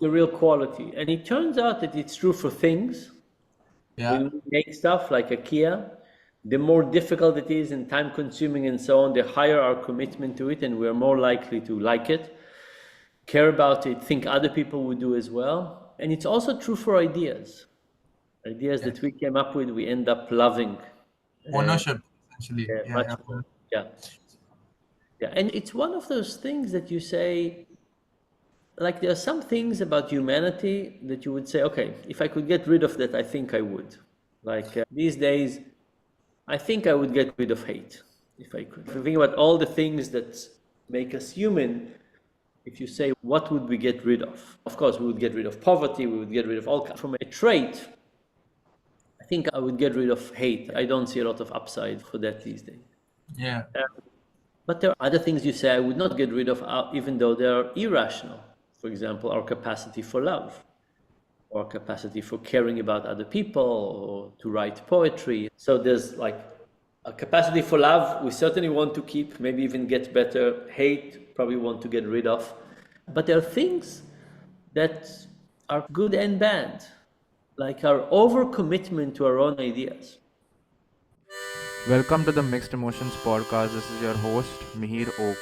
the real quality. And it turns out that it's true for things. Yeah. When we make stuff like IKEA, the more difficult it is and time consuming and so on, the higher our commitment to it, and we're more likely to like it, care about it, think other people would do as well. And it's also true for ideas. Ideas Yeah. that we came up with, we end up loving Ownership, essentially. Yeah. much Yeah. more. Yeah. Yeah. And it's one of those things that you say, like there are some things about humanity that you would say, okay, if I could get rid of that, I think I would. Like these days, I think I would get rid of hate if I could. If you think about all the things that make us human, if you say, what would we get rid of? Of course, we would get rid of poverty, we would get rid of all kinds. From a trait, I think I would get rid of hate. I don't see a lot of upside for that these days. Yeah. But there are other things you say I would not get rid of, even though they are irrational. For example, our capacity for love, or capacity for caring about other people, or to write poetry. So there's like a capacity for love we certainly want to keep, maybe even get better. Hate, probably want to get rid of. But there are things that are good and bad, like our overcommitment to our own ideas. Welcome to the Mixed Emotions podcast. This is your host, Mihir Oak.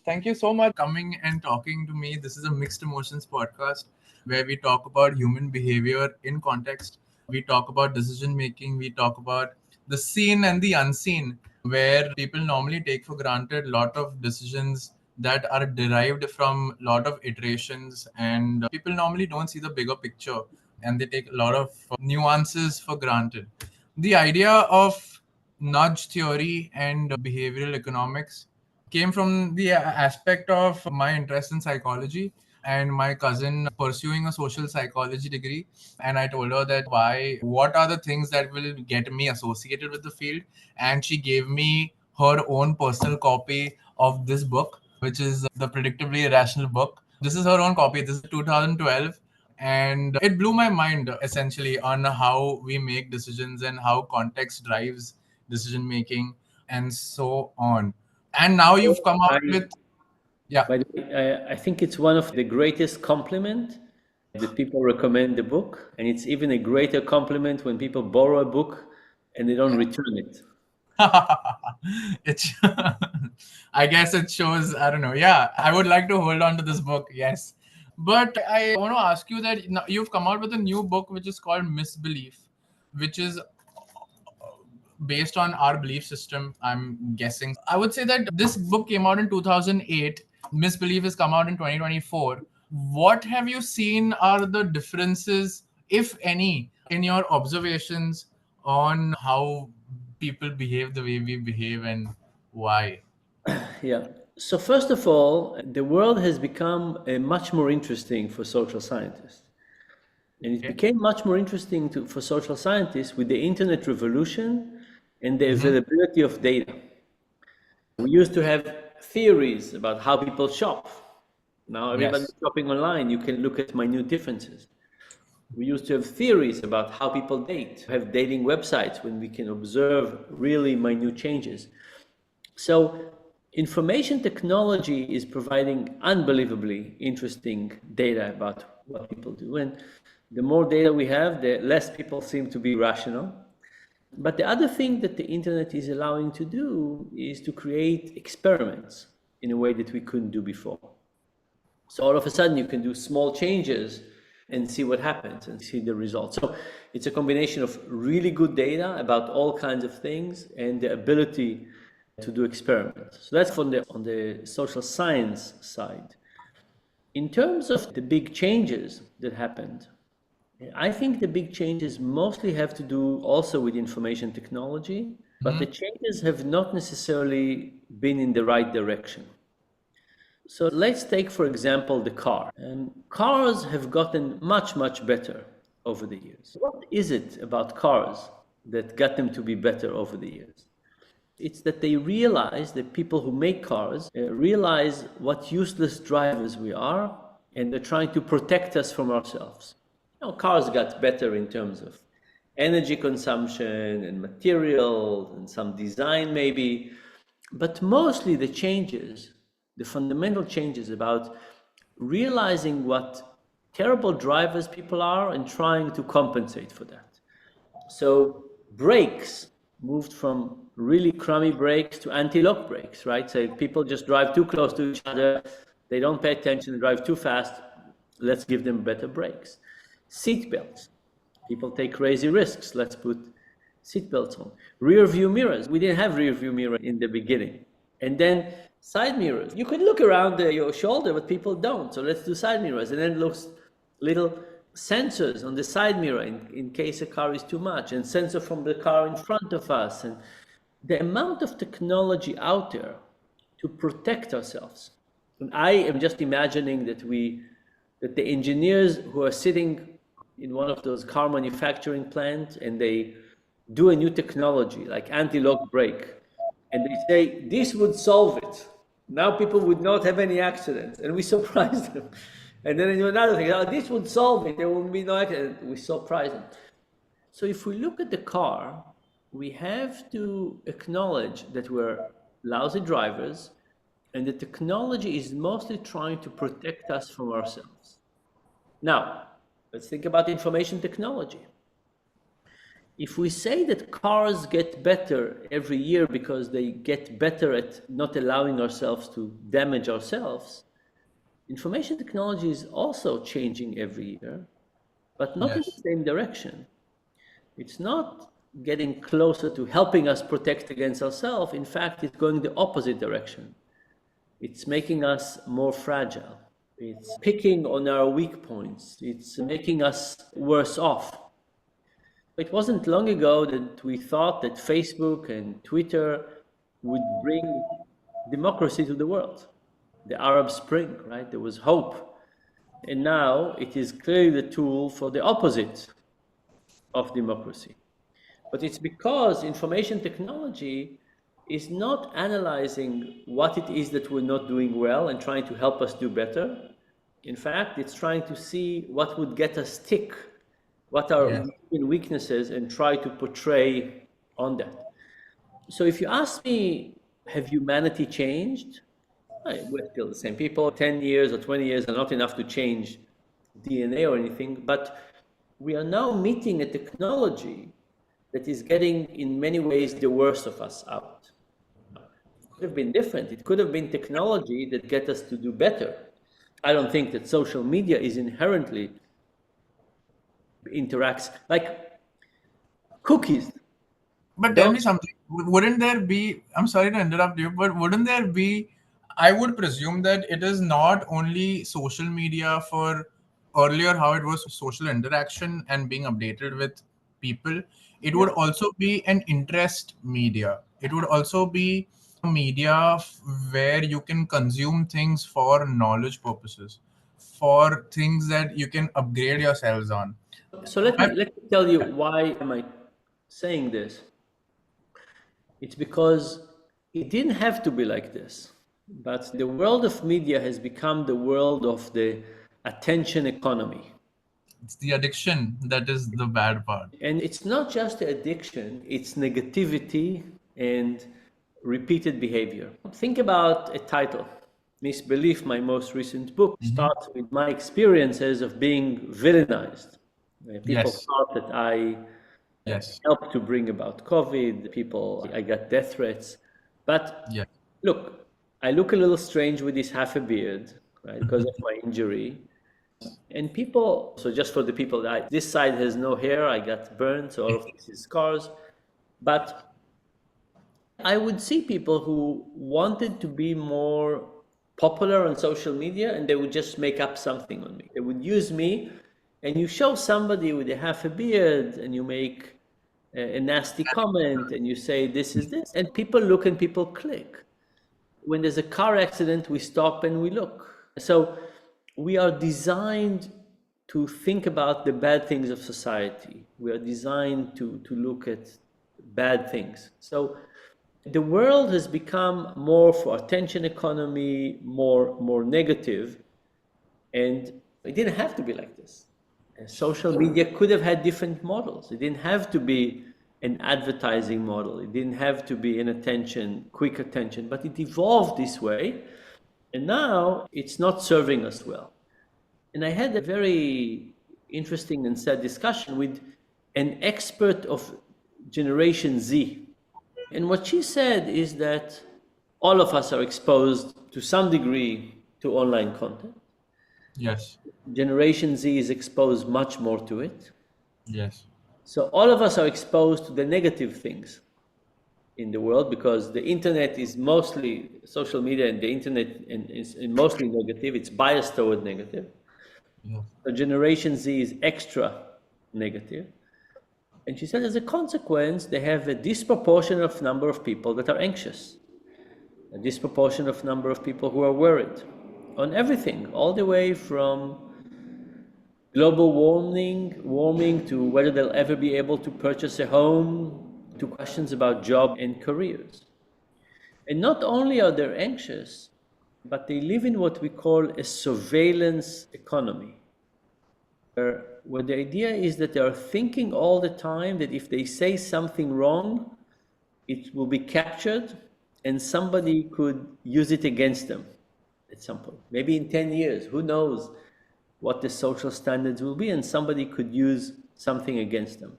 Thank you so much for coming and talking to me. This is a Mixed Emotions podcast where we talk about human behavior in context. We talk about decision making. We talk about the seen and the unseen, where people normally take for granted a lot of decisions that are derived from a lot of iterations, and people normally don't see the bigger picture and they take a lot of nuances for granted. The idea of nudge theory and behavioral economics came from the aspect of my interest in psychology and my cousin pursuing a social psychology degree. And I told her that what are the things that will get me associated with the field? And she gave me her own personal copy of this book, which is the Predictably Irrational book. This is her own copy. This is 2012. And it blew my mind essentially on how we make decisions and how context drives decision making and so on. And now you've come out I, with, yeah. by the way, I think it's one of the greatest compliment that people recommend the book, and it's even a greater compliment when people borrow a book and they don't return it. it I guess it shows, I don't know. Yeah, I would like to hold on to this book, yes. But I want to ask you that you've come out with a new book which is called Misbelief, which is based on our belief system, I'm guessing. I would say that this book came out in 2008. Misbelief has come out in 2024. What have you seen are the differences, if any, in your observations on how people behave the way we behave and why? Yeah. So first of all, the world has become much more interesting for social scientists. And it Okay. became much more interesting for social scientists with the internet revolution and the Mm-hmm. availability of data. We used to have theories about how people shop. Now everybody's Yes. shopping online. You can look at minute differences. We used to have theories about how people date, have dating websites when we can observe really minute changes. So information technology is providing unbelievably interesting data about what people do. And the more data we have, the less people seem to be rational. But the other thing that the internet is allowing to do is to create experiments in a way that we couldn't do before. So all of a sudden you can do small changes and see what happens and see the results. So it's a combination of really good data about all kinds of things and the ability to do experiments. So that's on the social science side. In terms of the big changes that happened, I think the big changes mostly have to do also with information technology, but the changes have not necessarily been in the right direction. So let's take, for example, the car. And cars have gotten much, much better over the years. What is it about cars that got them to be better over the years? It's that they realize, that people who make cars realize what useless drivers we are, and they're trying to protect us from ourselves. Cars got better in terms of energy consumption and materials and some design maybe, but mostly the changes, the fundamental changes about realizing what terrible drivers people are and trying to compensate for that. So brakes moved from really crummy brakes to anti-lock brakes, right? So people just drive too close to each other, they don't pay attention, they drive too fast, let's give them better brakes. Seat belts, people take crazy risks, let's put seat belts on. Rear view mirrors, we didn't have rear view mirror in the beginning. And then side mirrors, you could look around your shoulder, but people don't, so let's do side mirrors. And then looks little sensors on the side mirror in case a car is too much, and sensor from the car in front of us. And the amount of technology out there to protect ourselves. And I am just imagining that the engineers who are sitting in one of those car manufacturing plants and they do a new technology like anti-lock brake, and they say this would solve it. Now people would not have any accidents, and we surprise them. And then they do another thing, oh, this would solve it, there will be no accident. We surprise them. So if we look at the car, we have to acknowledge that we're lousy drivers, and the technology is mostly trying to protect us from ourselves. Now, let's think about information technology. If we say that cars get better every year because they get better at not allowing ourselves to damage ourselves, information technology is also changing every year, but not in the same direction. It's not getting closer to helping us protect against ourselves. In fact, it's going the opposite direction. It's making us more fragile. It's picking on our weak points. It's making us worse off. It wasn't long ago that we thought that Facebook and Twitter would bring democracy to the world. The Arab Spring, right? There was hope. And now it is clearly the tool for the opposite of democracy. But it's because information technology is not analyzing what it is that we're not doing well and trying to help us do better. In fact, it's trying to see what would get us tick, what are weaknesses, and try to portray on that. So if you ask me, have humanity changed? We're still the same people. 10 years or 20 years are not enough to change DNA or anything, but we are now meeting a technology that is getting, in many ways, the worst of us out. It could have been different. It could have been technology that get us to do better. I don't think that social media is inherently interacts like cookies. But tell me something. Wouldn't there be, I'm sorry to interrupt you, but wouldn't there be, I would presume that it is not only social media for earlier how it was social interaction and being updated with people. It would also be an interest media. It would also be media where you can consume things for knowledge purposes, for things that you can upgrade yourselves on. So let me tell you why am I saying this. It's because it didn't have to be like this, but the world of media has become the world of the attention economy. It's the addiction that is the bad part. And it's not just the addiction, it's negativity and repeated behavior. Think about a title. Misbelief, my most recent book, starts with my experiences of being villainized. People thought that I helped to bring about COVID. I got death threats. But look, I look a little strange with this half a beard, right, because of my injury. And people, so just for the people, this side has no hair, I got burned, so all of this is scars. But I would see people who wanted to be more popular on social media, and they would just make up something on me. They would use me, and you show somebody with a half a beard, and you make a nasty comment, and you say, this is this. And people look and people click. When there's a car accident, we stop and we look. So we are designed to think about the bad things of society. We are designed to look at bad things. So the world has become more for attention economy, more negative, and it didn't have to be like this. Social media could have had different models. It didn't have to be an advertising model. It didn't have to be an quick attention, but it evolved this way. And now it's not serving us well. And I had a very interesting and sad discussion with an expert of Generation Z. And what she said is that all of us are exposed to some degree to online content. Yes. Generation Z is exposed much more to it. Yes. So all of us are exposed to the negative things in the world because the internet is mostly social media, and the internet is mostly negative. It's biased toward negative. Yes. So Generation Z is extra negative. And she said as a consequence, they have a disproportionate number of people that are anxious, a disproportionate number of people who are worried on everything, all the way from global warming to whether they'll ever be able to purchase a home, to questions about job and careers. And not only are they anxious, but they live in what we call a surveillance economy, where the idea is that they are thinking all the time that if they say something wrong, it will be captured and somebody could use it against them at some point. Maybe in 10 years, who knows what the social standards will be, and somebody could use something against them.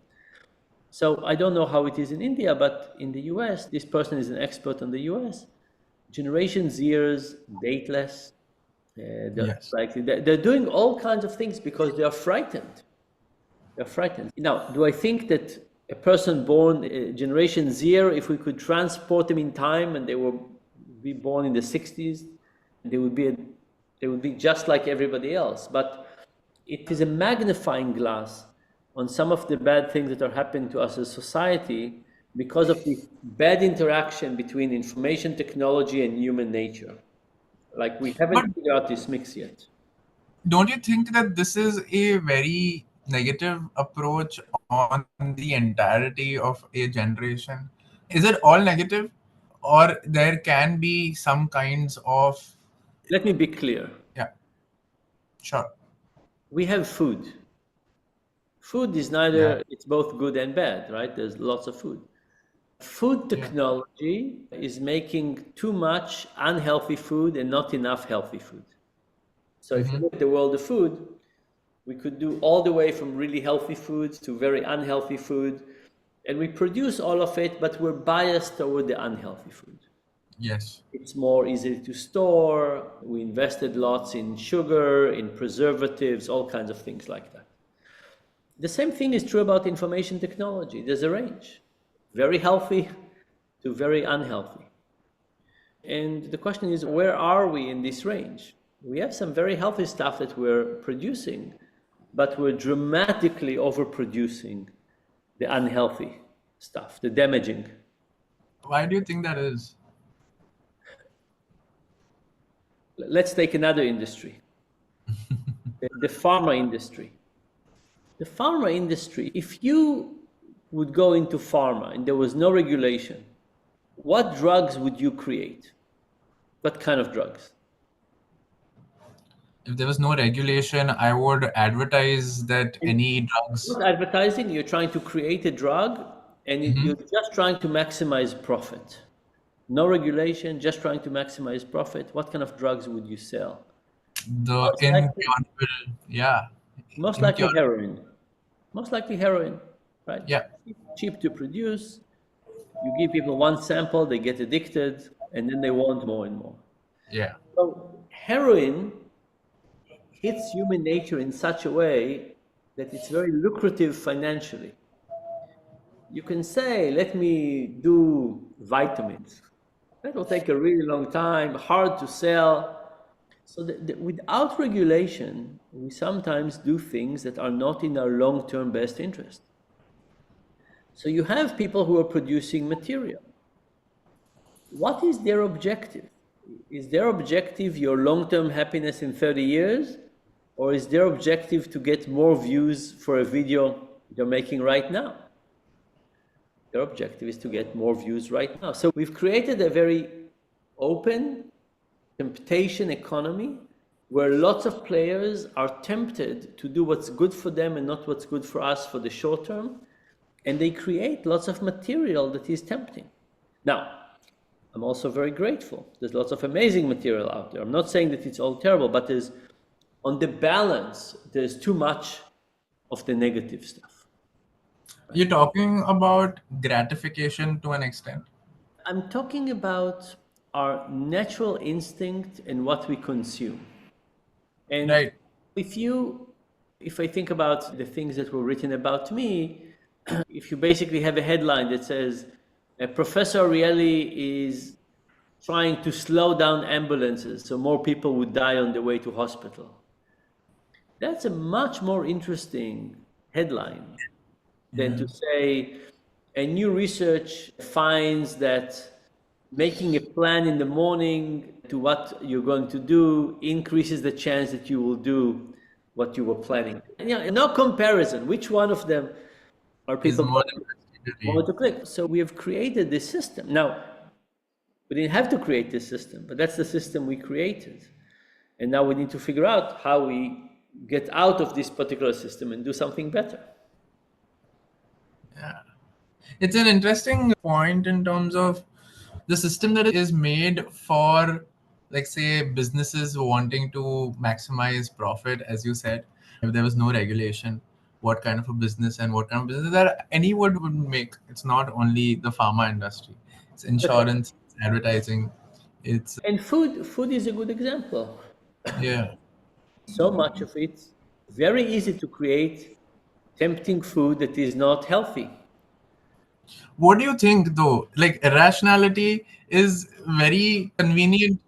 So I don't know how it is in India, but in the US, this person is an expert on the US. Generation Zers date less. Yes. They're doing all kinds of things because they are frightened. They're frightened. Now, do I think that a person born Generation Zer, if we could transport them in time and they will be born in the 60s, they would be just like everybody else. But it is a magnifying glass on some of the bad things that are happening to us as society because of the bad interaction between information technology and human nature. Like we haven't figured out this mix yet. Don't you think that this is a very negative approach on the entirety of a generation? Is it all negative, or there can be some kinds of... Let me be clear. Yeah, sure. We have food. Food is it's both good and bad, right? There's lots of food. Food technology is making too much unhealthy food and not enough healthy food. So if you look at the world of food, we could do all the way from really healthy foods to very unhealthy food. And we produce all of it, but we're biased toward the unhealthy food. Yes. It's more easy to store. We invested lots in sugar, in preservatives, all kinds of things like that. The same thing is true about information technology. There's a range, very healthy to very unhealthy. And the question is, where are we in this range? We have some very healthy stuff that we're producing, but we're dramatically overproducing the unhealthy stuff, the damaging. Why do you think that is? Let's take another industry, the pharma industry. The pharma industry, if you would go into pharma and there was no regulation, what drugs would you create? What kind of drugs? If there was no regulation, I would advertise that any drugs... Not advertising, you're trying to create a drug and you're just trying to maximize profit. No regulation, just trying to maximize profit. What kind of drugs would you sell? The incurable, yeah. Most likely heroin. Most likely heroin, right? Yeah. Cheap to produce. You give people one sample, they get addicted, and then they want more and more. Yeah. So heroin hits human nature in such a way that it's very lucrative financially. You can say, let me do vitamins. That will take a really long time, hard to sell. So without regulation, we sometimes do things that are not in our long-term best interest. So you have people who are producing material. What is their objective? Is their objective your long-term happiness in 30 years? Or is their objective to get more views for a video you're making right now? Their objective is to get more views right now. So we've created a very open temptation economy where lots of players are tempted to do what's good for them and not what's good for us for the short term. And they create lots of material that is tempting. Now, I'm also very grateful. There's lots of amazing material out there. I'm not saying that it's all terrible, but there's on the balance, there's too much of the negative stuff. You're talking about gratification to an extent. I'm talking about our natural instinct and what we consume. And Right. if I think about the things that were written about me, if you basically have a headline that says, Professor Ariely is trying to slow down ambulances so more people would die on the way to hospital. That's a much more interesting headline than to say a new research finds that making a plan in the morning to what you're going to do increases the chance that you will do what you were planning. And, no comparison. Which one of them are Is people more going to click? So we have created this system. Now, we didn't have to create this system, but that's the system we created. And now we need to figure out how we get out of this particular system and do something better. Yeah. It's an interesting point in terms of the system that is made for, like, say, businesses wanting to maximize profit, as you said. If there was no regulation, what kind of a business and what kind of business that anyone would make. It's not only the pharma industry, it's insurance, it's advertising, it's And food is a good example. yeah. So much of it, very easy to create tempting food that is not healthy. What do you think though? Like, irrationality is very convenient,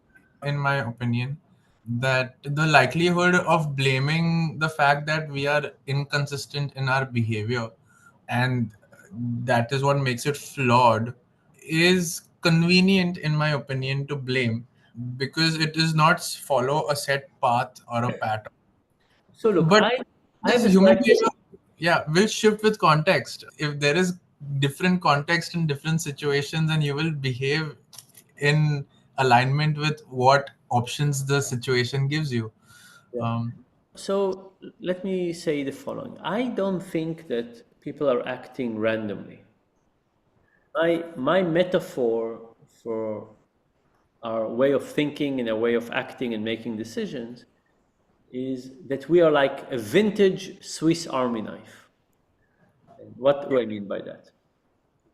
in my opinion, that the likelihood of blaming the fact that we are inconsistent in our behavior and that is what makes it flawed is convenient, in my opinion, to blame because it does not follow a set path or a pattern. So look, But I have this a human slightly, behavior, yeah, will shift with context. If there is different context in different situations, and you will behave in alignment with what options the situation gives you. Um, so let me say the following. I don't think that people are acting randomly. My metaphor for our way of thinking and our way of acting and making decisions is that we are like a vintage Swiss Army knife. And what do I mean by that?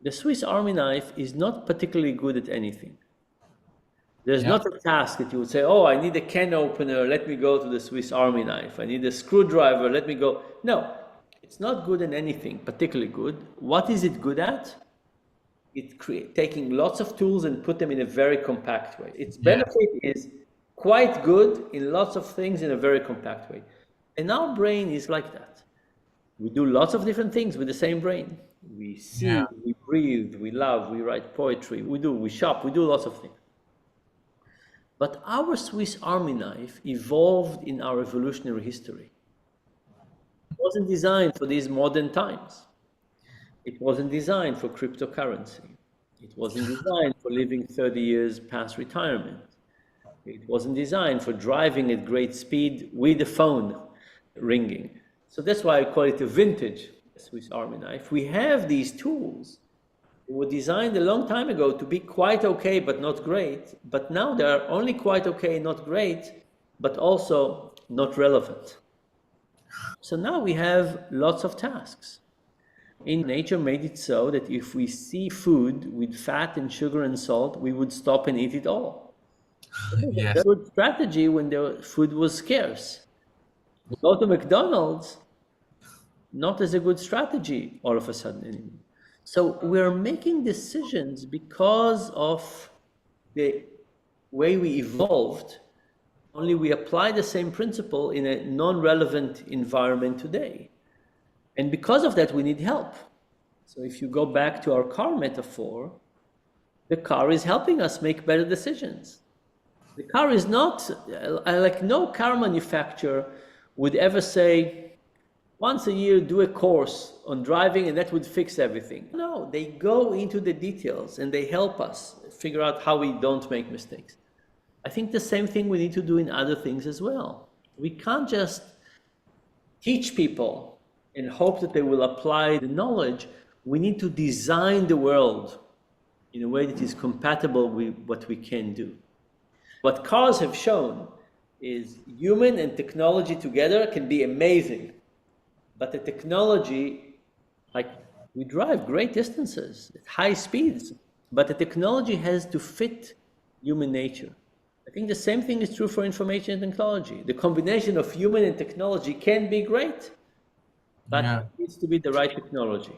The Swiss Army knife is not particularly good at anything. There's yeah, not a task that you would say, oh, I need a can opener, let me go to the Swiss Army knife. I need a screwdriver, let me go. No, it's not good at anything particularly good. What is it good at? It's taking lots of tools and put them in a very compact way. Its yeah, benefit is quite good in lots of things in a very compact way. And our brain is like that. We do lots of different things with the same brain. We see, yeah, we breathe, we love, we write poetry, we shop, we do lots of things. But our Swiss Army knife evolved in our evolutionary history. It wasn't designed for these modern times. It wasn't designed for cryptocurrency. It wasn't designed for living 30 years past retirement. It wasn't designed for driving at great speed with the phone ringing. So that's why I call it a vintage Swiss Army knife. We have these tools. They were designed a long time ago to be quite okay, but not great. But now they're only quite okay, not great, but also not relevant. So now we have lots of tasks. In nature made it so that if we see food with fat and sugar and salt, we would stop and eat it all. yes, That's a good strategy when the food was scarce. Go to McDonald's, not as a good strategy all of a sudden anymore. So we're making decisions because of the way we evolved, only we apply the same principle in a non-relevant environment today. And because of that, we need help. So if you go back to our car metaphor, the car is helping us make better decisions. The car is not, like no car manufacturer would ever say, once a year do a course on driving and that would fix everything. No, they go into the details and they help us figure out how we don't make mistakes. I think the same thing we need to do in other things as well. We can't just teach people and hope that they will apply the knowledge. We need to design the world in a way that is compatible with what we can do. What cars have shown is human and technology together can be amazing. But the technology, like we drive great distances at high speeds, but the technology has to fit human nature. I think the same thing is true for information and technology. The combination of human and technology can be great, but Yeah. it needs to be the right technology.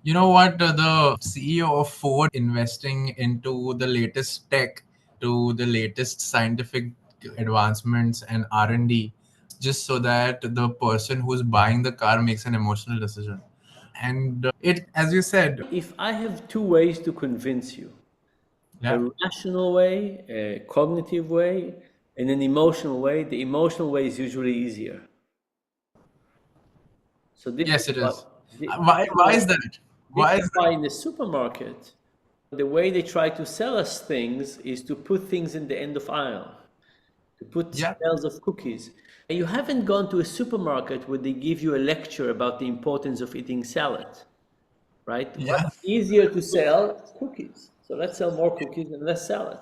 You know what? The CEO of Ford investing into the latest tech, to the latest scientific advancements and R&D, just so that the person who's buying the car makes an emotional decision. And it, as you said, If I have two ways to convince you, yeah, a rational way, a cognitive way, and an emotional way, the emotional way is usually easier. So this is yes, it is. what Why is that? this Why is is that? why in the supermarket, the way they try to sell us things is to put things in the end of aisle, to put Yeah, shelves of cookies. And you haven't gone to a supermarket where they give you a lecture about the importance of eating salad, right? yeah. What's easier to sell? Cookies. So let's sell more cookies and less salad.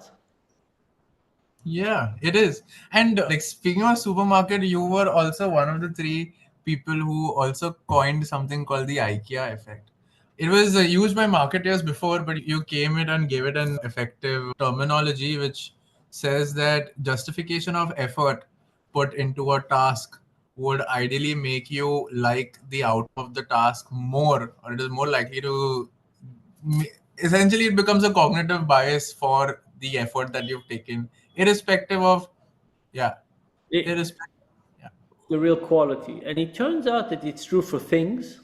Yeah, it is. And like speaking of supermarket, you were also one of the three people who also coined something called the IKEA effect. It was used by marketers before, but you came in and gave it an effective terminology, which says that justification of effort put into a task would ideally make you like the outcome of the task more, or it is more likely to essentially it becomes a cognitive bias for the effort that you've taken, irrespective of, yeah, It's irrespective, yeah, the real quality. And it turns out that it's true for things.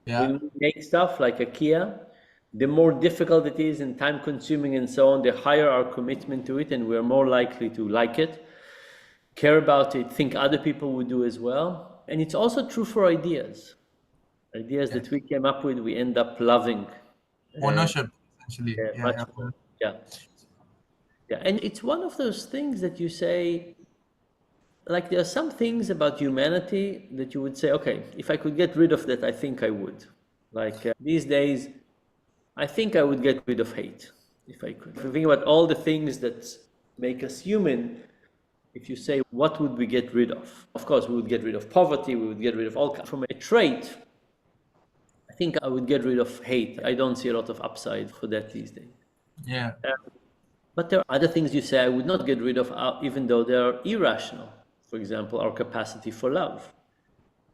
yeah, When we make stuff like IKEA, the more difficult it is and time consuming and so on, the higher our commitment to it, and we're more likely to like it, care about it, think other people would do as well. And it's also true for ideas. Ideas yes. that we came up with, we end up loving Ownership, essentially. Yeah, much yeah. more. Yeah. Yeah. And it's one of those things that you say, like there are some things about humanity that you would say, okay, if I could get rid of that, I think I would. Like these days, I think I would get rid of hate if I could. If you think about all the things that make us human, if you say, what would we get rid of course, we would get rid of poverty, we would get rid of all kinds. From a trait, I think I would get rid of hate. I don't see a lot of upside for that these days. Yeah, But there are other things you say I would not get rid of, even though they are irrational. For example, our capacity for love,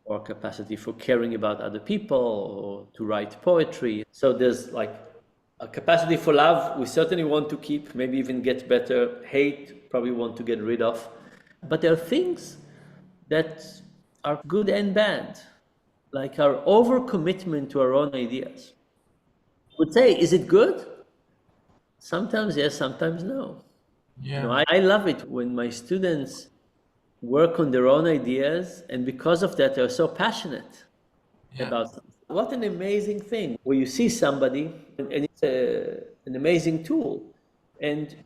or capacity for caring about other people, or to write poetry. So there's like a capacity for love we certainly want to keep, maybe even get better. Hate, probably want to get rid of. But there are things that are good and bad, like our overcommitment to our own ideas. I would say, is it good? Sometimes yes, sometimes no. You know, yeah, I love it when my students work on their own ideas, and because of that, they're so passionate yeah, about something. What an amazing thing where you see somebody, and it's an amazing tool. And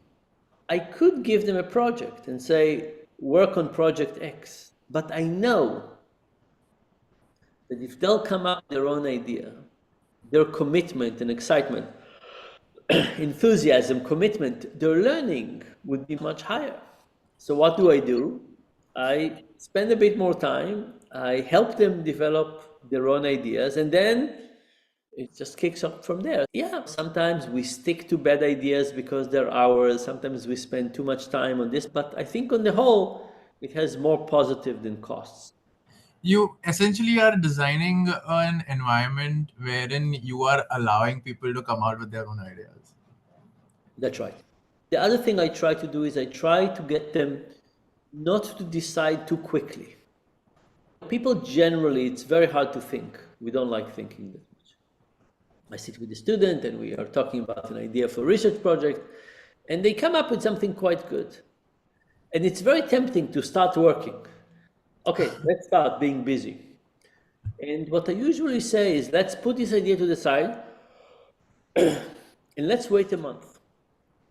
I could give them a project and say, work on project X. But I know that if they'll come up with their own idea, their commitment and excitement, enthusiasm, commitment, their learning would be much higher. So what do? I spend a bit more time, I help them develop their own ideas, and then it just kicks off from there. Yeah, sometimes we stick to bad ideas because they're ours, sometimes we spend too much time on this, but I think on the whole, it has more positive than costs. you essentially are designing an environment wherein you are allowing people to come out with their own ideas. That's right. The other thing I try to do is I try to get them not to decide too quickly. People generally, it's very hard to think. We don't like thinking that much. I sit with a student and we are talking about an idea for a research project, and they come up with something quite good. And it's very tempting to start working. Okay, let's start being busy. And what I usually say is, let's put this idea to the side and let's wait a month.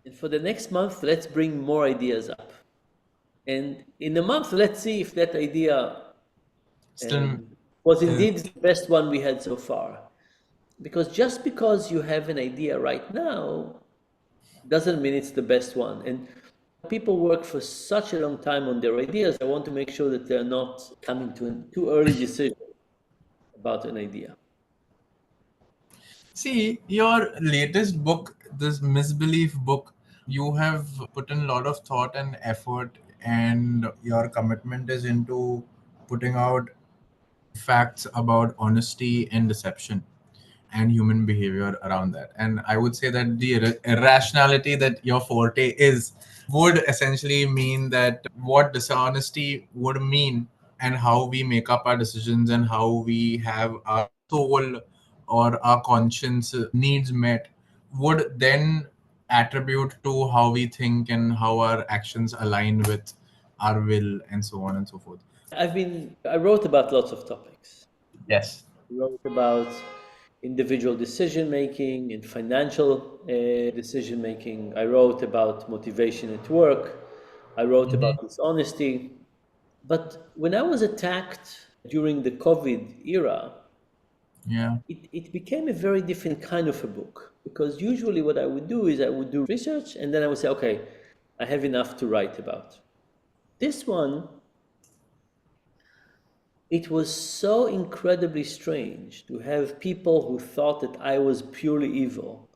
And for the next month, let's bring more ideas up. And in a month, let's see if that idea Still, was is, indeed the best one we had so far. Because just because you have an idea right now doesn't mean it's the best one. And People work for such a long time on their ideas. I want to make sure that they're not coming to a too early decision about an idea. See, your latest book, this Misbelief book, you have put in a lot of thought and effort, and your commitment is into putting out facts about honesty and deception and human behavior around that. And I would say that the irrationality that your forte is would essentially mean that what dishonesty would mean and how we make up our decisions and how we have our soul or our conscience needs met would then attribute to how we think and how our actions align with our will and so on and so forth. I wrote about lots of topics. Yes. I wrote about individual decision making and financial decision making. I wrote about motivation at work. I wrote about dishonesty. But when I was attacked during the COVID era, Yeah. it became a very different kind of a book, because usually what I would do is I would do research and then I would say, okay, I have enough to write about. This one, it was so incredibly strange to have people who thought that I was purely evil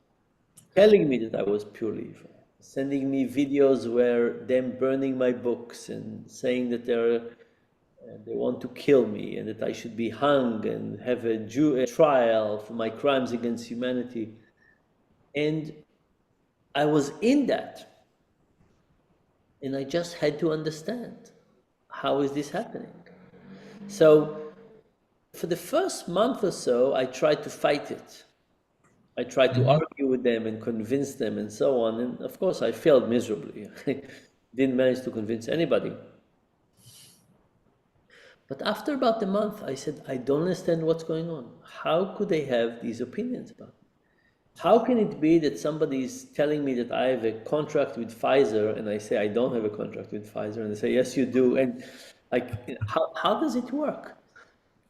telling me that I was purely evil, sending me videos where them burning my books and saying that they want to kill me and that I should be hung and have a trial for my crimes against humanity. And I was in that, and I just had to understand, how is this happening? So for the first month or so, I tried to fight it. I tried to argue with them and convince them and so on. And of course, I failed miserably. I didn't manage to convince anybody. But after about a month, I said, I don't understand what's going on. How could they have these opinions about me? How can it be that somebody is telling me that I have a contract with Pfizer, and I say I don't have a contract with Pfizer, and they say, yes, you do. And like, how does it work?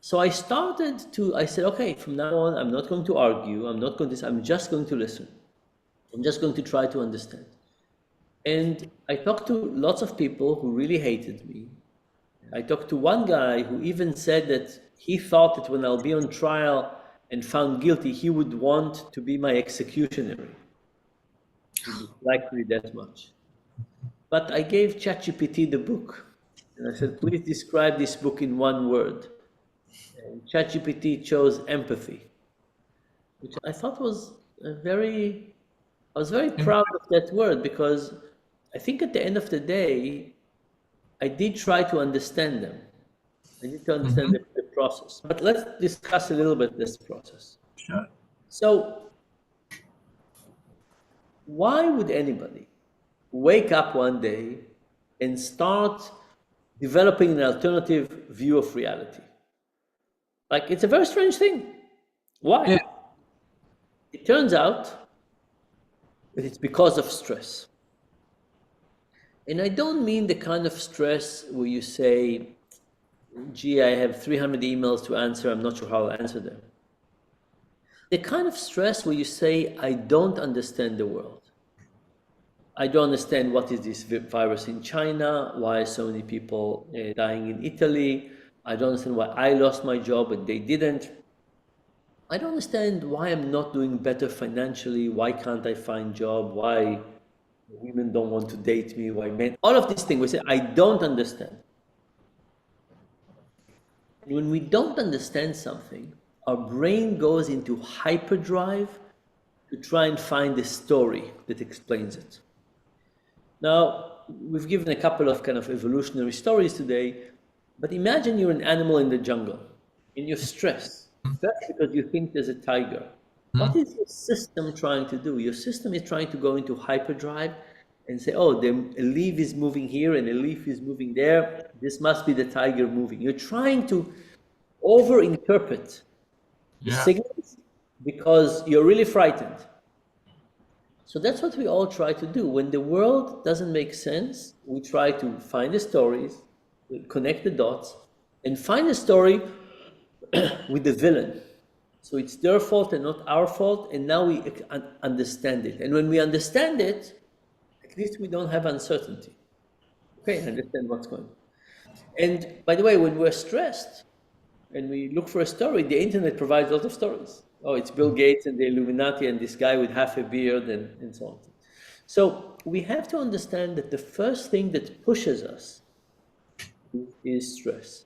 So I said, okay, from now on, I'm not going to argue. I'm just going to listen. I'm just going to try to understand. And I talked to lots of people who really hated me. I talked to one guy who even said that he thought that when I'll be on trial and found guilty, he would want to be my executioner. He disliked me that much. But I gave ChatGPT the book. And I said, please describe this book in one word. And ChatGPT chose empathy, which I thought was I was very proud of that word, because I think at the end of the day, I did try to understand them. I need to understand the process. But let's discuss a little bit this process. Sure. So, why would anybody wake up one day and start developing an alternative view of reality? Like, it's a very strange thing. Why? Yeah. It turns out that it's because of stress. And I don't mean the kind of stress where you say, gee, I have 300 emails to answer, I'm not sure how I'll answer them. The kind of stress where you say, I don't understand the world. I don't understand what is this virus in China, why are so many people dying in Italy. I don't understand why I lost my job and they didn't. I don't understand why I'm not doing better financially, why can't I find a job, why women don't want to date me, why men, all of these things we say, I don't understand. And when we don't understand something, our brain goes into hyperdrive to try and find a story that explains it. Now, we've given a couple of kind of evolutionary stories today, but imagine you're an animal in the jungle and you're stressed. That's because you think there's a tiger. What is your system trying to do? Your system is trying to go into hyperdrive and say, oh, a leaf is moving here and a leaf is moving there. This must be the tiger moving. You're trying to overinterpret the signals because you're really frightened. So that's what we all try to do. When the world doesn't make sense, we try to find the stories, connect the dots, and find a story with the villain. So it's their fault and not our fault, and now we understand it. And when we understand it, At least we don't have uncertainty. Okay, I understand what's going on. And by the way, when we're stressed and we look for a story, the internet provides a lot of stories. Oh, it's Bill Gates and the Illuminati and this guy with half a beard and so on. So we have to understand that the first thing that pushes us is stress.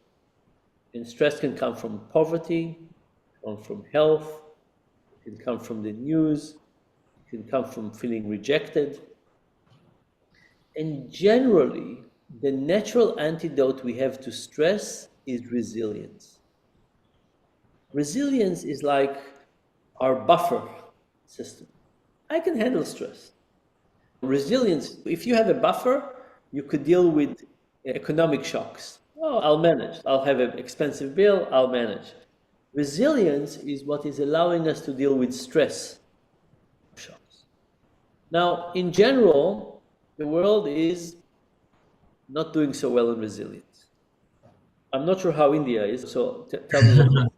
And stress can come from poverty, come from health, it can come from the news, it can come from feeling rejected. And generally, the natural antidote we have to stress is resilience. Resilience is like our buffer system. I can handle stress. Resilience, if you have a buffer, you could deal with economic shocks. Oh, I'll manage. I'll have an expensive bill, I'll manage. Resilience is what is allowing us to deal with stress shocks. Now, in general, the world is not doing so well in resilience. I'm not sure how India is, so tell me what.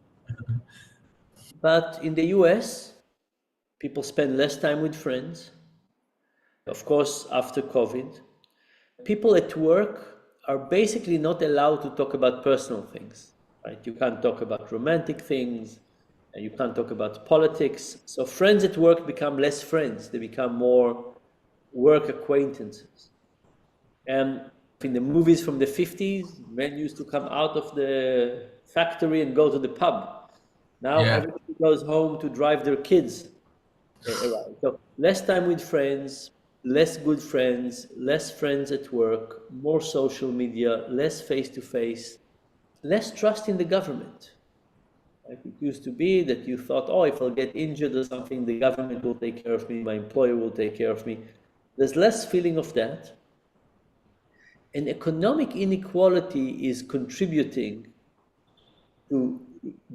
But in the US, people spend less time with friends. Of course, after COVID, people at work are basically not allowed to talk about personal things, right? You can't talk about romantic things, and you can't talk about politics. So friends at work become less friends. They become more work acquaintances. And in the movies from the 50s, men used to come out of the factory and go to the pub. Now everybody goes home to drive their kids around. So less time with friends, less good friends, less friends at work, more social media, less face-to-face, less trust in the government. Like it used to be that you thought, oh, if I'll get injured or something, the government will take care of me, my employer will take care of me. There's less feeling of that. And economic inequality is contributing to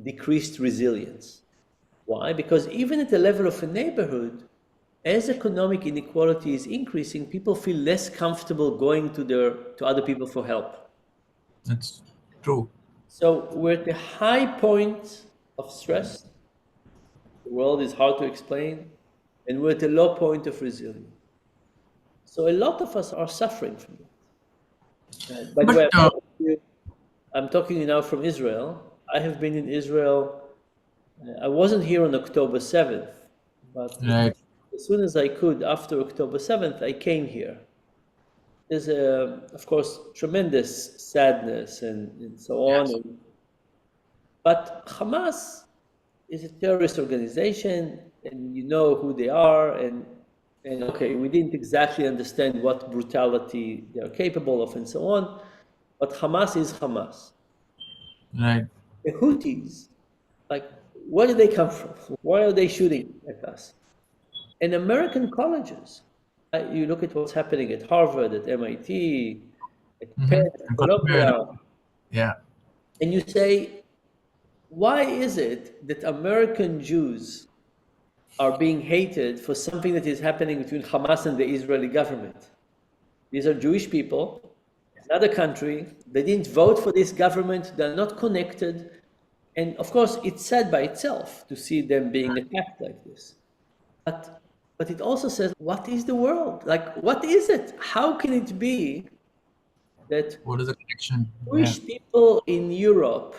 decreased resilience. Why? Because even at the level of a neighborhood, as economic inequality is increasing, people feel less comfortable going to other people for help. That's true. So we're at the high point of stress. The world is hard to explain, and we're at the low point of resilience. So a lot of us are suffering from that. By the way, I'm talking to you now from Israel. I have been in Israel. I wasn't here on October 7th, but as soon as I could, after October 7th, I came here. There's, of course, tremendous sadness and so on. But Hamas is a terrorist organization, and you know who they are. And okay, we didn't exactly understand what brutality they are capable of and so on. But Hamas is Hamas. Right. The Houthis, like, where do they come from? Why are they shooting at us? In American colleges, you look at what's happening at Harvard, at MIT, at Penn, at Columbia, and you say, why is it that American Jews are being hated for something that is happening between Hamas and the Israeli government? These are Jewish people, another country, they didn't vote for this government, they're not connected. And of course, it's sad by itself to see them being attacked like this. But it also says, what is the world? Like, what is it? How can it be that what is the connection? Jewish people in Europe,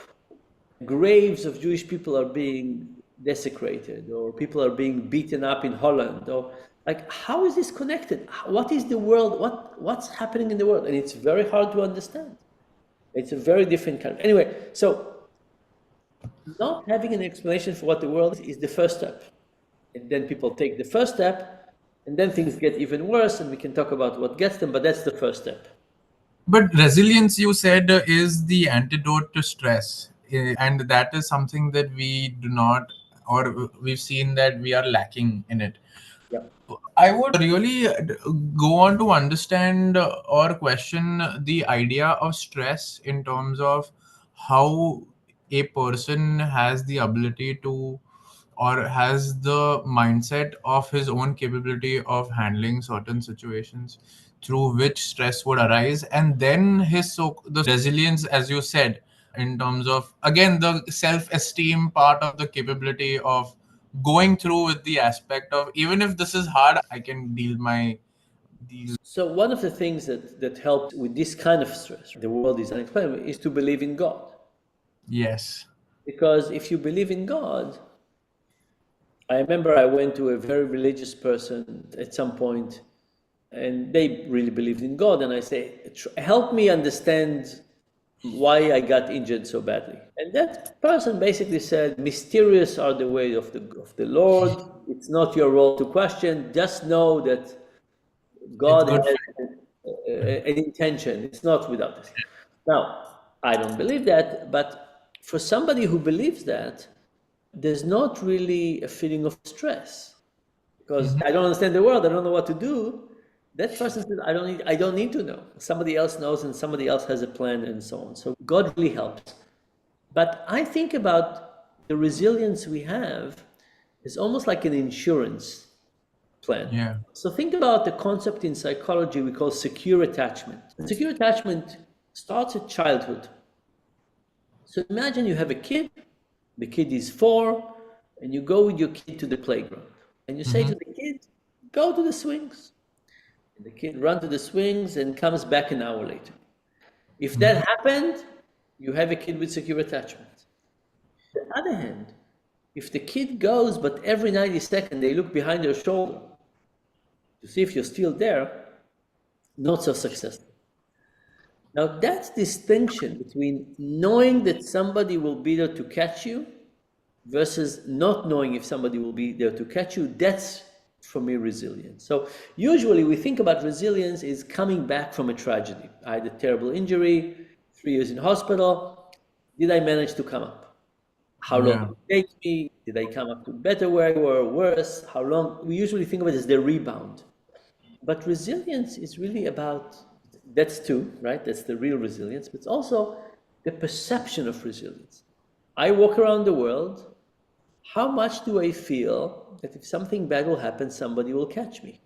graves of Jewish people are being desecrated, or people are being beaten up in Holland, or like, how is this connected? What is the world? What's happening in the world? And it's very hard to understand. It's a very different kind. Anyway, so not having an explanation for what the world is the first step. And then people take the first step, and then things get even worse, and we can talk about what gets them, but that's the first step. But resilience, you said, is the antidote to stress. And that is something that we do not, or we've seen that we are lacking in it. Yeah. I would really go on to understand or question the idea of stress in terms of how a person has the ability to, or has the mindset of his own capability of handling certain situations through which stress would arise, and then the resilience, as you said, in terms of, again, the self-esteem part of the capability of going through with the aspect of, even if this is hard, I can deal my these. So one of the things that helps with this kind of stress, the world is unexplainable, is to believe in God. Yes. Because if you believe in God, I remember I went to a very religious person at some point, and they really believed in God. And I say, help me understand why I got injured so badly. And that person basically said, mysterious are the way of the Lord. It's not your role to question. Just know that It's God good. has an intention. It's not without us. Now, I don't believe that, but for somebody who believes that, there's not really a feeling of stress because I don't understand the world. I don't know what to do. That person says, I don't need to know. Somebody else knows and somebody else has a plan and so on. So God really helps. But I think about the resilience we have is almost like an insurance plan. Yeah. So think about the concept in psychology we call secure attachment. And secure attachment starts at childhood. So imagine you have a kid, the kid is 4, and you go with your kid to the playground. And you say to the kid, go to the swings. And the kid runs to the swings and comes back an hour later. If that happened, you have a kid with secure attachment. On the other hand, if the kid goes, but every 90 seconds they look behind their shoulder to see if you're still there, not so successful. Now that distinction between knowing that somebody will be there to catch you versus not knowing if somebody will be there to catch you, that's for me resilience. So usually we think about resilience is coming back from a tragedy. I had a terrible injury, 3 years in hospital. Did I manage to come up? How long did it take me? Did I come up to better where I were or worse? How long? We usually think of it as the rebound. But resilience is really about, that's two, right? That's the real resilience, but it's also the perception of resilience. I walk around the world. How much do I feel that if something bad will happen, somebody will catch me?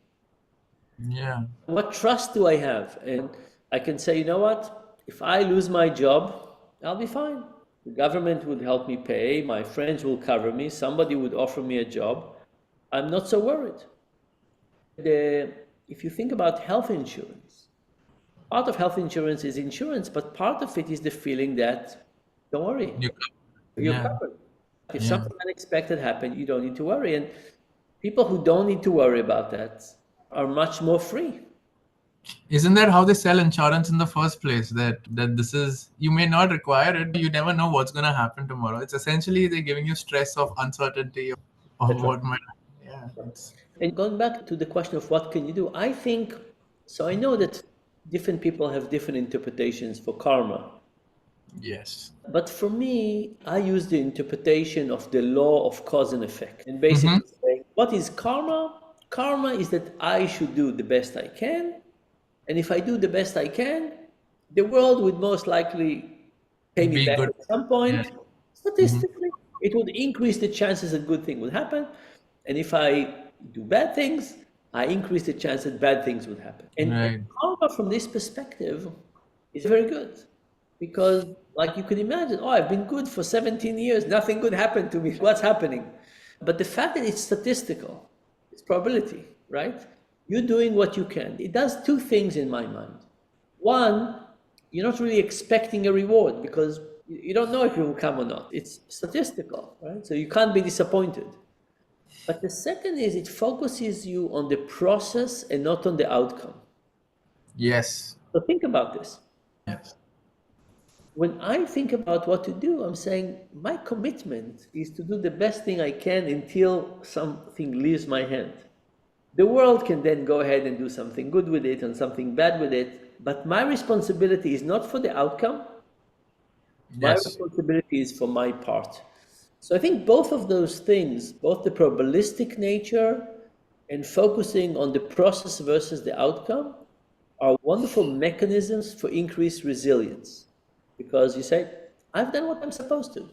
Yeah. What trust do I have? And I can say, you know what? If I lose my job, I'll be fine. The government would help me pay, my friends will cover me, somebody would offer me a job. I'm not so worried. If you think about health insurance, part of health insurance is insurance, but part of it is the feeling that, don't worry, you're Yeah. covered. If something unexpected happened, you don't need to worry. And people who don't need to worry about that are much more free. Isn't that how they sell insurance in the first place? That this is, you may not require it, you never know what's going to happen tomorrow. It's essentially they're giving you stress of uncertainty of That's right. what might happen. Yeah. And going back to the question of what can you do, I think, so I know that different people have different interpretations for karma. Yes. But for me, I use the interpretation of the law of cause and effect. And basically saying, what is karma? Karma is that I should do the best I can. And if I do the best I can, the world would most likely pay me Be back good. at some point. Statistically, it would increase the chances that good thing would happen. And if I do bad things, I increase the chance that bad things would happen. And Right. karma from this perspective is very good. Because like you can imagine, oh, I've been good for 17 years, nothing good happened to me. What's happening? But the fact that it's statistical, it's probability, right? You're doing what you can. It does two things in my mind. One, you're not really expecting a reward because you don't know if it will come or not. It's statistical, right? So you can't be disappointed. But the second is it focuses you on the process and not on the outcome. Yes. So think about this. Yes. When I think about what to do, I'm saying my commitment is to do the best thing I can until something leaves my hand. The world can then go ahead and do something good with it and something bad with it, but my responsibility is not for the outcome. My Yes. responsibility is for my part. So I think both of those things, both the probabilistic nature and focusing on the process versus the outcome, are wonderful mechanisms for increased resilience. Because you say, I've done what I'm supposed to.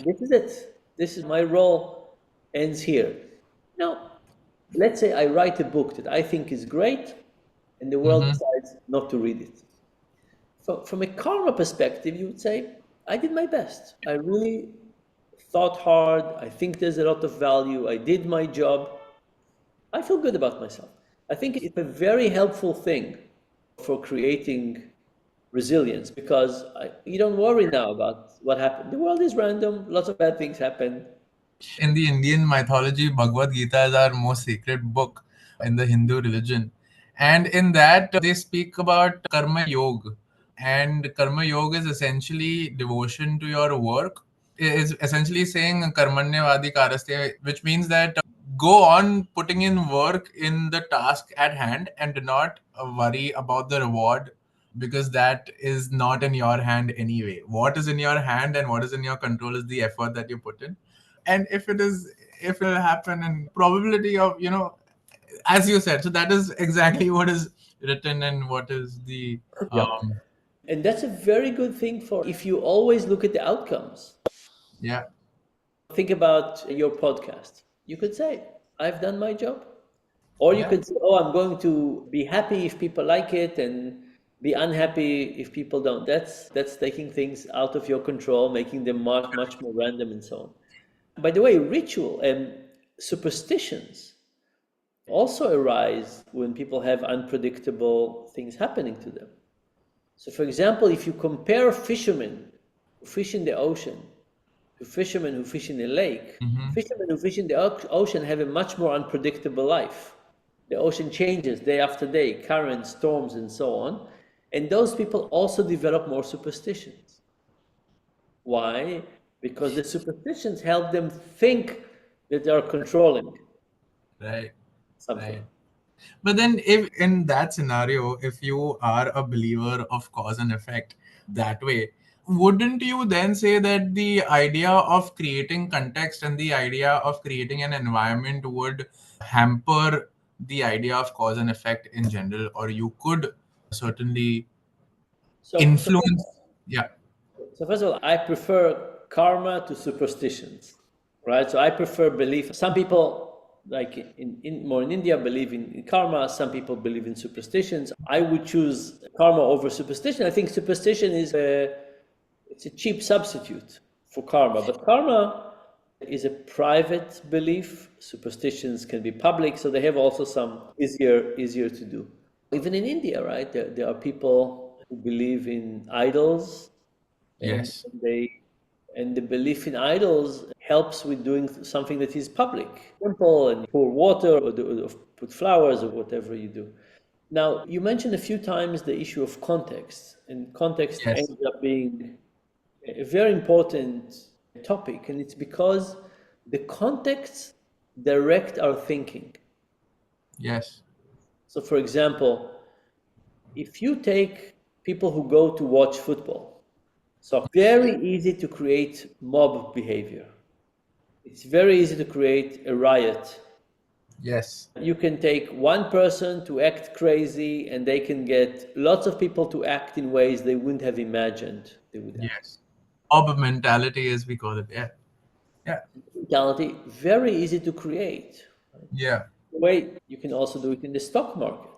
This is it. This is my role ends here. Now, let's say I write a book that I think is great and the world decides not to read it. From a karma perspective, you would say, I did my best. I really thought hard. I think there's a lot of value. I did my job. I feel good about myself. I think it's a very helpful thing for creating resilience because you don't worry now about what happened. The world is random, lots of bad things happen. In the Indian mythology, Bhagavad Gita is our most sacred book in the Hindu religion. And in that, they speak about karma yoga. And karma yoga is essentially devotion to your work. It is essentially saying karmanyavadi karaste, which means that go on putting in work in the task at hand and do not worry about the reward because that is not in your hand anyway. What is in your hand and what is in your control is the effort that you put in. And if it will happen and probability of, as you said, so that is exactly what is written and what is the And that's a very good thing for if you always look at the outcomes. yeah. Think about your podcast. You could say, I've done my job. Or you Yeah. could say, oh, I'm going to be happy if people like it and be unhappy if people don't. That's taking things out of your control, making them much, much more random and so on. By the way, ritual and superstitions also arise when people have unpredictable things happening to them. So, for example, if you compare fishermen who fish in the ocean to fishermen who fish in a lake, fishermen who fish in the ocean have a much more unpredictable life. The ocean changes day after day, currents, storms, and so on. And those people also develop more superstitions. Why? Because the superstitions help them think that they are controlling Right. something. Right. But then, if in that scenario, if you are a believer of cause and effect that way, wouldn't you then say that the idea of creating context and the idea of creating an environment would hamper the idea of cause and effect in general, or you could certainly So, so, influence? Yeah. so first of all, I prefer karma to superstitions, right? So I prefer belief. Some people, like more in India, believe in karma. Some people believe in superstitions. I would choose karma over superstition. I think superstition it's a cheap substitute for karma, but karma is a private belief. Superstitions can be public, so they have also some easier to do. Even in India, right? There are people who believe in idols, and Yes. the belief in idols helps with doing something that is public, temple and pour water or put flowers or whatever you do. Now, you mentioned a few times the issue of context, and context Yes. ends up being a very important topic, and it's because the context direct our thinking. Yes. So, for example, if you take people who go to watch football, so very easy to create mob behavior. It's very easy to create a riot. Yes. You can take one person to act crazy, and they can get lots of people to act in ways they wouldn't have imagined they would act. Yes. Mob mentality, as we call it. Yeah. Yeah. Mentality, very easy to create. Yeah. The way you can also do it in the stock market.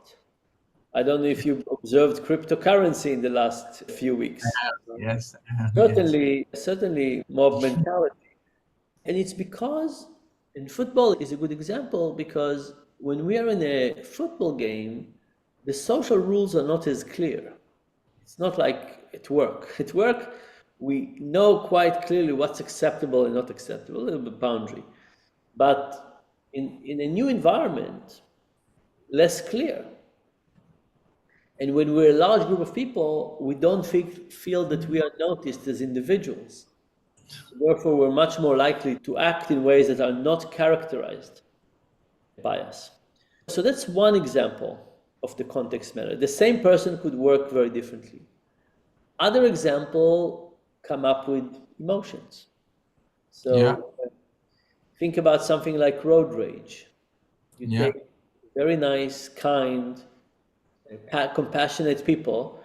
I don't know if you've observed cryptocurrency in the last few weeks. Yes. Certainly mob mentality. And it's because, and football is a good example, because when we are in a football game, the social rules are not as clear. It's not like at work. At work, we know quite clearly what's acceptable and not acceptable, a little bit boundary. But in a new environment, less clear. And when we're a large group of people, we don't feel that we are noticed as individuals. So therefore, we're much more likely to act in ways that are not characterized by us. So that's one example of the context matter. The same person could work very differently. Other example come up with emotions. Yeah. So think about something like road rage. You Yeah. take very nice, kind, compassionate people,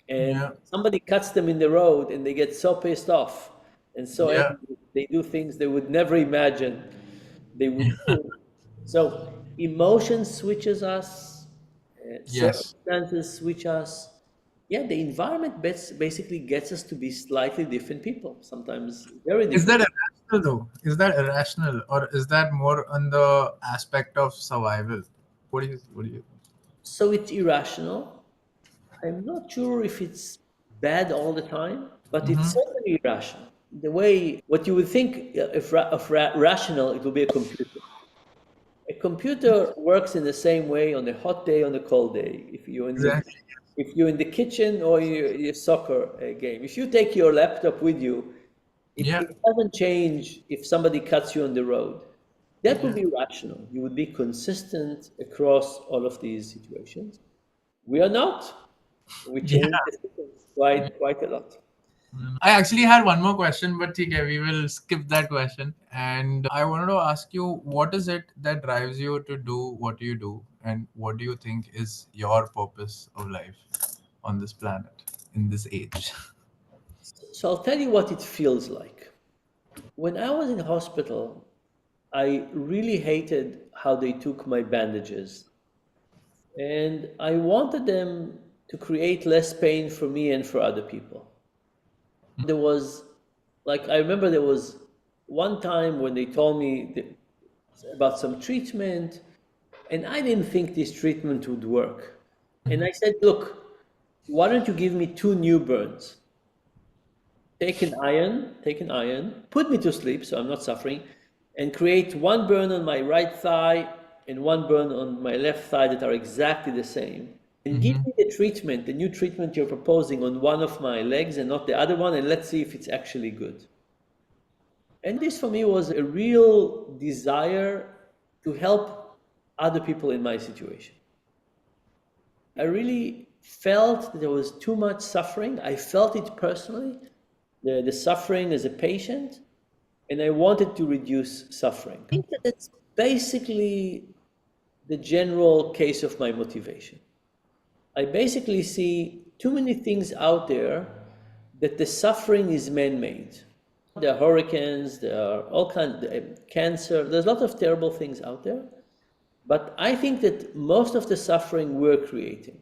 and Yeah. somebody cuts them in the road and they get so pissed off and so Yeah. angry, they do things they would never imagine they would do. So emotion switches us, Yes. circumstances switch us. Yeah, the environment basically gets us to be slightly different people, sometimes very Is different. that irrational though? Is that irrational, or is that more on the aspect of survival? What do you? So it's irrational. I'm not sure if it's bad all the time, but it's Mm-hmm. certainly irrational. The way what you would think of rational, it would be a computer. A computer works in the same way on a hot day, on a cold day. Exactly. If you're in the kitchen or you're soccer game, if you take your laptop with you, Yeah. it doesn't change if somebody cuts you on the road. That would Yeah. be rational. You would be consistent across all of these situations. We are not. We change the systems Yeah. quite a lot. I actually had one more question, but okay, we will skip that question. And I wanted to ask you, what is it that drives you to do what you do, and what do you think is your purpose of life on this planet in this age? So I'll tell you what it feels like. When I was in hospital, I really hated how they took my bandages. And I wanted them to create less pain for me and for other people. There was, like, I remember there was one time when they told me about some treatment, and I didn't think this treatment would work. And I said, look, why don't you give me two new burns? Take an iron, put me to sleep so I'm not suffering, and create one burn on my right thigh and one burn on my left thigh that are exactly the same. And give Mm-hmm. me the treatment, the new treatment you're proposing on one of my legs and not the other one, and let's see if it's actually good. And this for me was a real desire to help other people in my situation. I really felt that there was too much suffering. I felt it personally, the suffering as a patient, and I wanted to reduce suffering. I think that that's basically the general case of my motivation. I basically see too many things out there that the suffering is man-made. There are hurricanes, there are all kinds of cancer, there's a lot of terrible things out there, but I think that most of the suffering we're creating.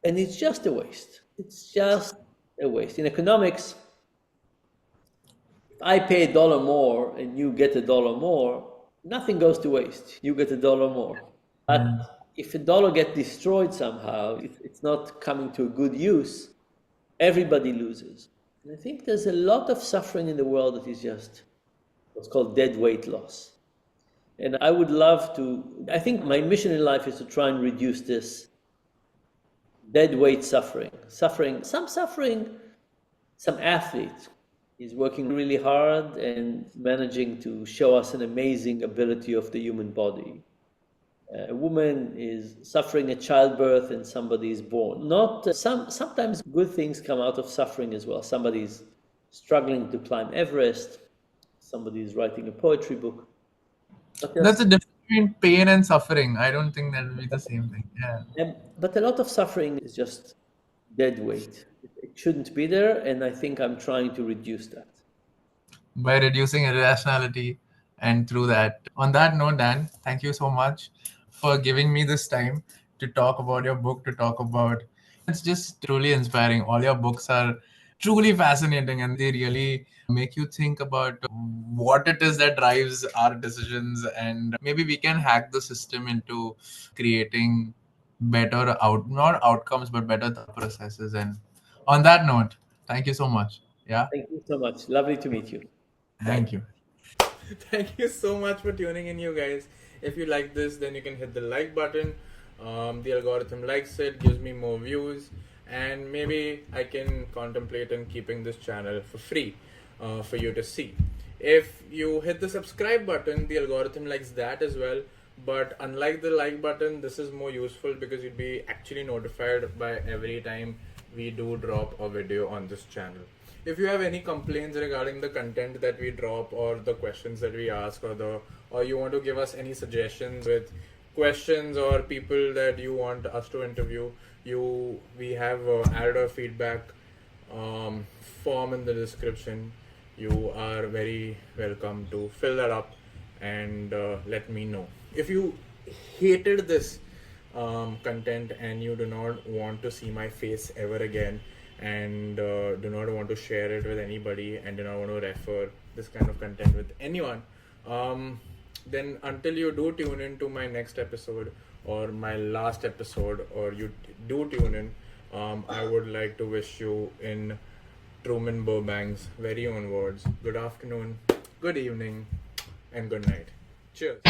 And it's just a waste. It's just a waste. In economics, if I pay $1 more and you get $1 more, nothing goes to waste. You get $1 more. But if $1 gets destroyed somehow, if it's not coming to a good use, everybody loses. And I think there's a lot of suffering in the world that is just what's called dead weight loss. And I would love to, I think my mission in life is to try and reduce this dead weight suffering. Some athlete is working really hard and managing to show us an amazing ability of the human body. A woman is suffering at childbirth and somebody is born. Not sometimes good things come out of suffering as well. Somebody's struggling to climb Everest. Somebody is writing a poetry book. But That's there's a difference between pain and suffering. I don't think that will be the same thing. Yeah. but a lot of suffering is just dead weight. It shouldn't be there, and I think I'm trying to reduce that. By reducing irrationality, and through that. On that note, Dan, thank you so much for giving me this time to talk about your book, to talk about. It's just truly inspiring. All your books are truly fascinating, and they really make you think about what it is that drives our decisions, and maybe we can hack the system into creating better not outcomes but better thought processes. And on that note, thank you so much. Yeah. Thank you so much. Lovely to meet you. Bye. Thank you. Thank you so much for tuning in, you guys. If you like this, then you can hit the like button. The algorithm likes it, gives me more views, and maybe I can contemplate on keeping this channel for free for you to see. If you hit the subscribe button, the algorithm likes that as well. But unlike the like button, this is more useful because you'd be actually notified by every time we do drop a video on this channel. If you have any complaints regarding the content that we drop or the questions that we ask, or you want to give us any suggestions with questions or people that you want us to interview, we have added a feedback form in the description. You are very welcome to fill that up and let me know. If you hated this content and you do not want to see my face ever again, and do not want to share it with anybody, and do not want to refer this kind of content with anyone, then until you do tune in to my next episode or my last episode, or you do tune in, I would like to wish you in Truman Burbank's very own words, good afternoon, good evening, and good night. Cheers.